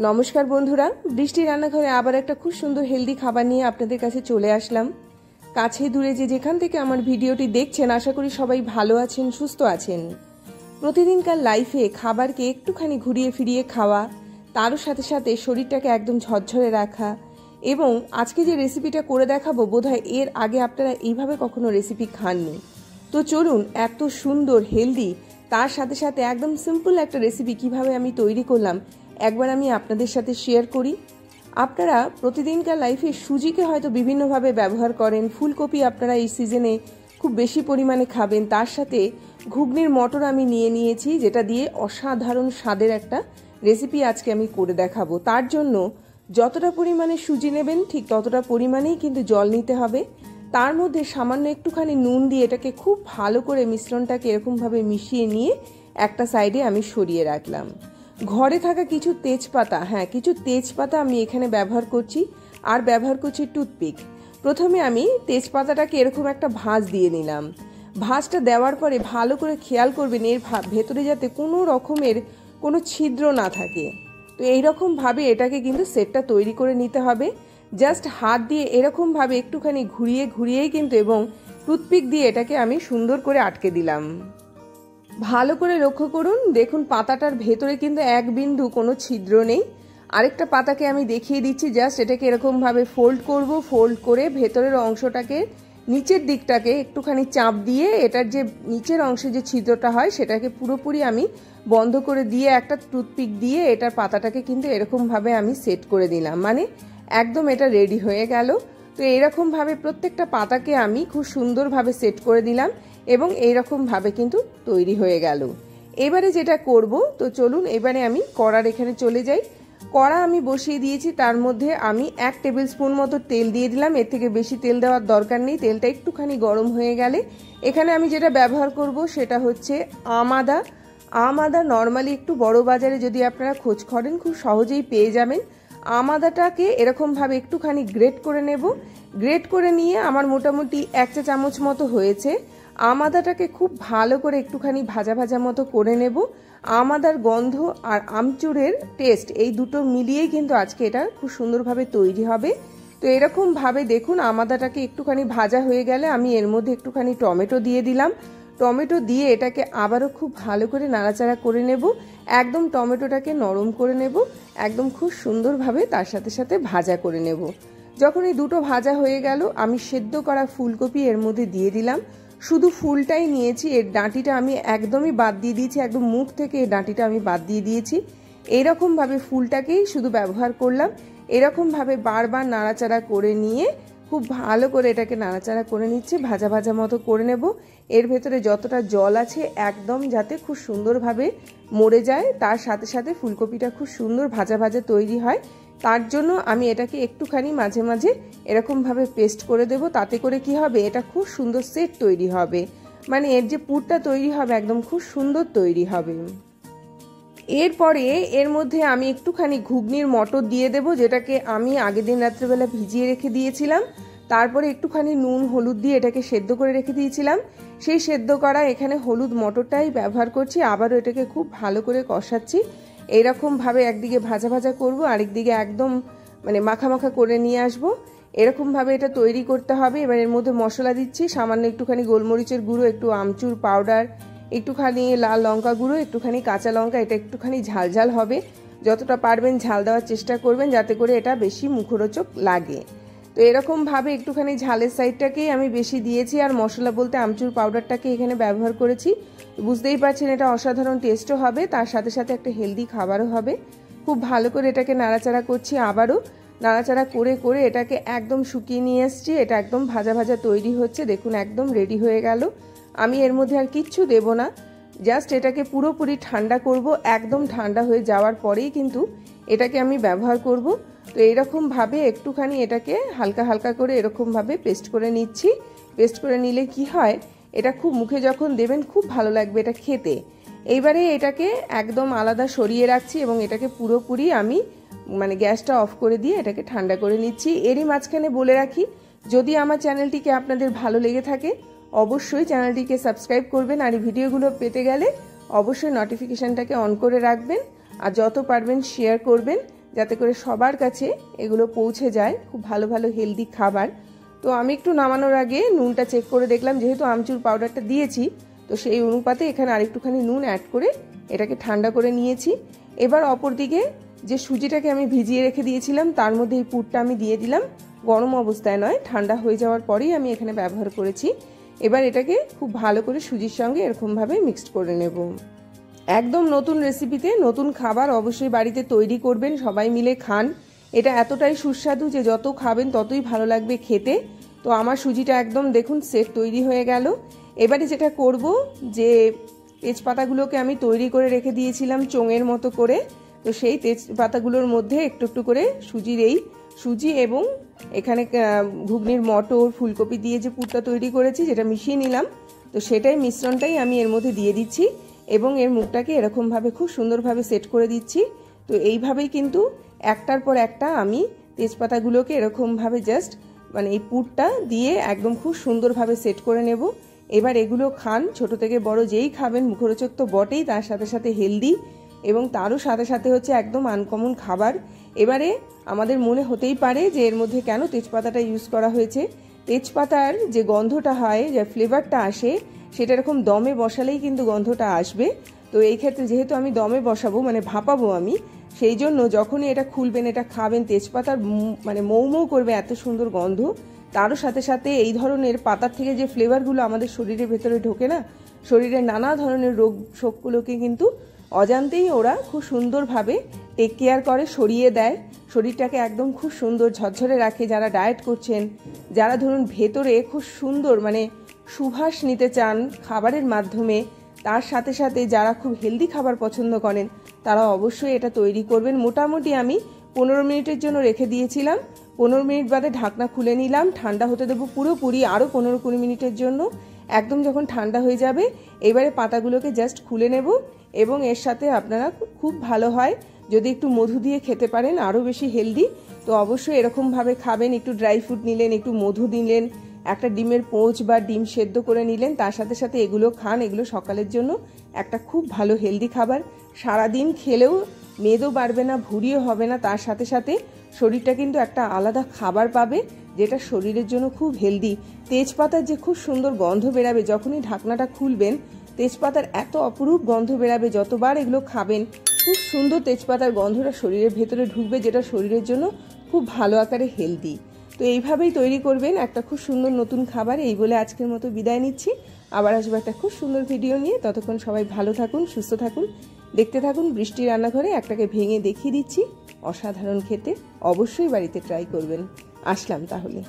নমস্কার বন্ধুরা, বৃষ্টি রান্নাঘরে আবার একটা খুব সুন্দর হেলদি খাবার নিয়ে আপনাদের কাছে চলে আসলাম। কাছে দূরে যে যেখান থেকে আমার ভিডিওটি দেখছেন, আশা করি সবাই ভালো আছেন, সুস্থ আছেন। প্রতিদিনকার লাইফে খাবারকে একটুখানি ঘুরিয়ে ফিরিয়ে খাওয়া, তারও সাথে সাথে শরীরটাকে একদম ঝরঝরে রাখা, এবং আজকে যে রেসিপিটা করে দেখাবো বোধহয় এর আগে আপনারা এইভাবে কখনো রেসিপি খাননি। তো চলুন, এত সুন্দর হেলদি তার সাথে সাথে একদম সিম্পল একটা রেসিপি কিভাবে আমি তৈরি করলাম একবার আমি আপনাদের সাথে শেয়ার করি। আপনারা প্রতিদিনকার লাইফে সুজিকে হয়তো বিভিন্নভাবে ব্যবহার করেন, ফুলকপি আপনারা এই সিজনে খুব বেশি পরিমাণে খাবেন, তার সাথে ঘুগনির মটর আমি নিয়ে নিয়েছি, যেটা দিয়ে অসাধারণ স্বাদের একটা রেসিপি আজকে আমি করে দেখাবো। তার জন্য যতটা পরিমাণে সুজি নেবেন ঠিক ততটা পরিমাণেই কিন্তু জল নিতে হবে। তার মধ্যে সামান্য একটুখানি নুন দিয়ে এটাকে খুব ভালো করে মিশ্রণটাকে এরকমভাবে মিশিয়ে নিয়ে একটা সাইডে আমি সরিয়ে রাখলাম। ঘরে থাকা কিছু তেজপাতা, কিছু তেজপাতা আমি এখানে ব্যবহার করছি, আর ব্যবহার করছি টুথপিক। প্রথমে আমি তেজপাতাটাকে এরকম একটা ভাঁজ দিয়ে নিলাম। ভাঁজটা দেওয়ার পরে ভালো করে খেয়াল করবেন এর ভেতরে যাতে কোনো রকমের কোনো ছিদ্র না থাকে। তো এইরকমভাবে এটাকে কিন্তু সেটটা তৈরি করে নিতে হবে। জাস্ট হাত দিয়ে এরকমভাবে একটুখানি ঘুরিয়ে ঘুরিয়েই কিন্তু, এবং টুথপিক দিয়ে এটাকে আমি সুন্দর করে আটকে দিলাম। ভালো করে লক্ষ্য করুন, দেখুন পাতাটার ভেতরে কিন্তু এক বিন্দু কোনো ছিদ্র নেই। আরেকটা পাতাকে আমি দেখিয়ে দিচ্ছি, জাস্ট এটাকে এরকমভাবে ফোল্ড করব। ফোল্ড করে ভেতরের অংশটাকে, নিচের দিকটাকে একটুখানি চাপ দিয়ে এটার যে নিচের অংশে যে ছিদ্রটা হয় সেটাকে পুরোপুরি আমি বন্ধ করে দিয়ে একটা টুথপিক দিয়ে এটার পাতাটাকে কিন্তু এরকমভাবে আমি সেট করে দিলাম। মানে একদম এটা রেডি হয়ে গেল। তো এরকমভাবে প্রত্যেকটা পাতাকে আমি খুব সুন্দরভাবে সেট করে দিলাম এবং এইরকমভাবে কিন্তু তৈরি হয়ে গেল। এবারে যেটা করব, তো চলুন এবারে আমি কড়ার এখানে চলে যাই। কড়া আমি বসিয়ে দিয়েছি, তার মধ্যে আমি 1 টেবিল স্পুন মতো তেল দিয়ে দিলাম। এর থেকে বেশি তেল দেওয়ার দরকার নেই। তেলটা একটুখানি গরম হয়ে গেলে এখানে আমি যেটা ব্যবহার করব সেটা হচ্ছে আদা। নর্মালি একটু বড় বাজারে যদি আপনারা খোঁজ করেন খুব সহজেই পেয়ে যাবেন। আদাটাকে এরকমভাবে একটুখানি গ্রেট করে নেব। গ্রেট করে নিয়ে আমার মোটামুটি 1 চা চামচ মতো হয়েছে। আদাটাকে খুব ভালো করে একটুখানি ভাজা ভাজা মতো করে নেব। আদার গন্ধ আর আমচুরের টেস্ট এই দুটো মিলিয়েই কিন্তু আজকে এটা খুব সুন্দরভাবে তৈরি হবে। তো এরকমভাবে দেখুন আদাটাকে একটুখানি ভাজা হয়ে গেলে আমি এর মধ্যে একটুখানি টমেটো দিয়ে দিলাম। টমেটো দিয়ে এটাকে আবারও খুব ভালো করে নাড়াচাড়া করে নেব। একদম টমেটোটাকে নরম করে নেব, একদম খুব সুন্দরভাবে তার সাথে সাথে ভাজা করে নেব। যখন এই দুটো ভাজা হয়ে গেল আমি সেদ্ধ করা ফুলকপি এর মধ্যে দিয়ে দিলাম। শুধু ফুলটাই নিয়েছি, এর ডাঁটিটা আমি একদমই বাদ দিয়ে দিয়েছি, একদম মুখ থেকে এই ডাঁটিটা আমি বাদ দিয়ে দিয়েছি। এইরকমভাবে ফুলটাকেই শুধু ব্যবহার করলাম। এরকমভাবে বারবার নাড়াচাড়া করে নিয়ে খুব ভালো করে এটাকে নাড়াচাড়া করে নিচ্ছে, ভাজা ভাজা মতো করে নেব। এর ভেতরে যতটা জল আছে একদম যাতে খুব সুন্দরভাবে মরে যায়, তার সাথে সাথে ফুলকপিটা খুব সুন্দর ভাজা ভাজা তৈরি হয়। তার জন্য আমি এটাকে একটুখানি মাঝে মাঝে এরকমভাবে পেস্ট করে দেব। তাতে করে কি হবে, এটা খুব সুন্দর সেট তৈরি হবে, মানে এর যে পুরটা তৈরি হবে একদম খুব সুন্দর তৈরি হবে। এরপরে এর মধ্যে আমি একটুখানি ঘুগনির মটর দিয়ে দেব, যেটাকে আমি আগের দিন রাত্রেবেলা ভিজিয়ে রেখে দিয়েছিলাম। তারপরে একটুখানি নুন হলুদ দিয়ে এটাকে সেদ্ধ করে রেখে দিয়েছিলাম। সেই সেদ্ধ করা এখানে হলুদ মটরটাই ব্যবহার করছি। আবারও এটাকে খুব ভালো করে কষাচ্ছি। এইরকমভাবে একদিকে ভাজা ভাজা করব, আরেকদিকে একদম মানে মাখা মাখা করে নিয়ে আসবো। এরকমভাবে এটা তৈরি করতে হবে। এবার এর মধ্যে মশলা দিচ্ছি, সামান্য একটুখানি গোলমরিচের গুঁড়ো, একটু আমচুর পাউডার, একটুখানি লাল লঙ্কা গুঁড়ো, একটুখানি কাঁচা লঙ্কা। এটা একটুখানি ঝাল ঝাল হবে, যতটা পারবেন ঝাল দেওয়ার চেষ্টা করবেন যাতে করে এটা বেশি মুখরোচক লাগে। তো এরকমভাবে একটুখানি ঝালের সাইডটাকেই আমি বেশি দিয়েছি, আর মশলা বলতে আমচুর পাউডারটাকে এখানে ব্যবহার করেছি। বুঝতেই পারছেন এটা অসাধারণ টেস্টও হবে, তার সাথে সাথে একটা হেলদি খাবারও হবে। খুব ভালো করে এটাকে নাড়াচাড়া করছি, আবারও নাড়াচাড়া করে করে এটাকে একদম শুকিয়ে নিয়ে আসছি। এটা একদম ভাজা ভাজা তৈরি হচ্ছে, দেখুন একদম রেডি হয়ে গেল। আমি এর মধ্যে আর কিচ্ছু দেব না, জাস্ট এটাকে পুরোপুরি ঠান্ডা করব। একদম ঠান্ডা হয়ে যাওয়ার পরেই কিন্তু এটাকে আমি ব্যবহার করব। তো এইরকমভাবে একটুখানি এটাকে হালকা হালকা করে এরকমভাবে পেস্ট করে নিচ্ছি। পেস্ট করে নিলে কি হয়, এটা খুব মুখে যখন দেবেন খুব ভালো লাগবে এটা খেতে। এইবারে এটাকে একদম আলাদা সরিয়ে রাখছি এবং এটাকে পুরোপুরি আমি মানে গ্যাসটা অফ করে দিয়ে এটাকে ঠান্ডা করে নিচ্ছি। এরই মাঝখানে বলে রাখি, যদি আমার চ্যানেলটিকে আপনাদের ভালো লেগে থাকে অবশ্যই চ্যানেলটিকে সাবস্ক্রাইব করবেন, আর এই ভিডিওগুলো পেতে গেলে অবশ্যই নোটিফিকেশনটাকে অন করে রাখবেন, আর যত পারবেন শেয়ার করবেন যাতে করে সবার কাছে এগুলো পৌঁছে যায়। খুব ভালো ভালো হেলদি খাবার। তো আমি একটু নামানোর আগে নুনটা চেক করে দেখলাম, যেহেতু আমচুর পাউডারটা দিয়েছি তো সেই অনুপাতে এখানে আরেকটুখানি নুন অ্যাড করে এটাকে ঠান্ডা করে নিয়েছি। এবার অপর দিকে যে সুজিটাকে আমি ভিজিয়ে রেখে দিয়েছিলাম তার মধ্যে এই পুরটা আমি দিয়ে দিলাম। গরম অবস্থায় নয়, ঠান্ডা হয়ে যাওয়ার পরেই আমি এখানে ব্যবহার করেছি। এবার এটাকে খুব ভালো করে সুজির সঙ্গে এরকমভাবে মিক্সড করে নেব। একদম নতুন রেসিপিতে নতুন খাবার অবশ্যই বাড়িতে তৈরি করবেন, সবাই মিলে খান। এটা এতটাই সুস্বাদু যে যত খাবেন ততই ভালো লাগবে খেতে। তো আমার সুজিটা একদম দেখুন সেট তৈরি হয়ে গেল। এবারে যেটা করব, যে তেজপাতাগুলোকে আমি তৈরি করে রেখে দিয়েছিলাম চোঙের মতো করে, তো সেই তেজপাতাগুলোর মধ্যে একটু একটু করে সুজি এবং এখানে ঘুগনির মটর ফুলকপি দিয়ে যে পুরটা তৈরি করেছি যেটা মিশিয়ে নিলাম, তো সেটাই মিশ্রণটাই আমি এর মধ্যে দিয়ে দিচ্ছি এবং এর মুখটাকে এরকমভাবে খুব সুন্দরভাবে সেট করে দিচ্ছি। তো এইভাবেই কিন্তু একটার পর একটা আমি তেজপাতাগুলোকে এরকমভাবে জাস্ট মানে এই পুরটা দিয়ে একদম খুব সুন্দরভাবে সেট করে নেব। এবার এগুলো খান, ছোট থেকে বড় যেই খাবেন মুখরোচক তো বটেই, তার সাথে সাথে হেলদি এবং তারও সাথে সাথে হচ্ছে একদম আনকমন খাবার। এবারে আমাদের মনে হতেই পারে যে এর মধ্যে কেন তেজপাতাটা ইউজ করা হয়েছে। তেজপাতার যে গন্ধটা হয়, যে ফ্লেভারটা আসে, সেটা এরকম দমে বসালেই কিন্তু গন্ধটা আসবে। তো এই ক্ষেত্রে যেহেতু আমি দমে বসাবো মানে ভাপাবো আমি, সেই জন্য যখনই এটা খুলবেন এটা খাবেন তেজপাতার মানে মৌ মৌ করবে এত সুন্দর গন্ধ। তারও সাথে সাথে এই ধরনের পাতার থেকে যে ফ্লেভারগুলো আমাদের শরীরের ভেতরে ঢোকে না, শরীরের নানা ধরনের রোগ শোকগুলোকে কিন্তু অজান্তেই ওরা খুব সুন্দরভাবে টেক কেয়ার করে, সরিয়ে দেয়, শরীরটাকে একদম খুব সুন্দর ঝরঝরে রাখে। যারা ডায়েট করছেন, যারা ধরুন ভেতরে খুব সুন্দর মানে সুবাস নিতে চান খাবারের মাধ্যমে, তার সাথে সাথে যারা খুব হেলদি খাবার পছন্দ করেন তারা অবশ্যই এটা তৈরি করবেন। মোটামুটি আমি 15 মিনিটের জন্য রেখে দিয়েছিলাম, 15 মিনিট বাদে ঢাকনা খুলে নিলাম, ঠান্ডা হতে দেবো পুরোপুরি আরও 15-20 মিনিটের জন্য। একদম যখন ঠান্ডা হয়ে যাবে এবারে পাতাগুলোকে জাস্ট খুলে নেব এবং এর সাথে আপনারা খুব ভালো হয় যদি একটু মধু দিয়ে খেতে পারেন, আরও বেশি হেলদি। তো অবশ্যই এরকমভাবে খাবেন, একটু ড্রাই ফ্রুট নিলেন, একটু মধু দিলেন, একটা ডিমের পোঁচ বা ডিম সেদ্ধ করে নিলেন, তার সাথে সাথে এগুলো খান। এগুলো সকালের জন্য একটা খুব ভালো হেলদি খাবার। সারাদিন খেলেও মেদও বাড়বে না, ভুঁড়িও হবে না, তার সাথে সাথে শরীরটা কিন্তু একটা আলাদা খাবার পাবে যেটা শরীরের জন্য খুব হেলদি। তেজপাতার যে খুব সুন্দর গন্ধ বেরাবে যখনই ঢাকনাটা খুলবেন, তেজপাতার এত অপরূপ গন্ধ বেরাবে, যতবার এগুলো খাবেন খুব সুন্দর তেজপাতার গন্ধটা শরীরের ভেতরে ঢুকবে, যেটা শরীরের জন্য খুব ভালো আকারে হেলদি। তো এইভাবেই তৈরি করবেন একটা খুব সুন্দর নতুন খাবার। এই বলে আজকের মতো বিদায় নিচ্ছি, আবার আসবো একটা খুব সুন্দর ভিডিও নিয়ে। ততক্ষণ সবাই ভালো থাকুন, সুস্থ থাকুন, দেখতে থাকুন বৃষ্টি রান্নাঘরে। একটাকে ভেঙে দেখিয়ে দিচ্ছি, অসাধারণ খেতে, অবশ্যই বাড়িতে ট্রাই করবেন। আসলাম তাহলে।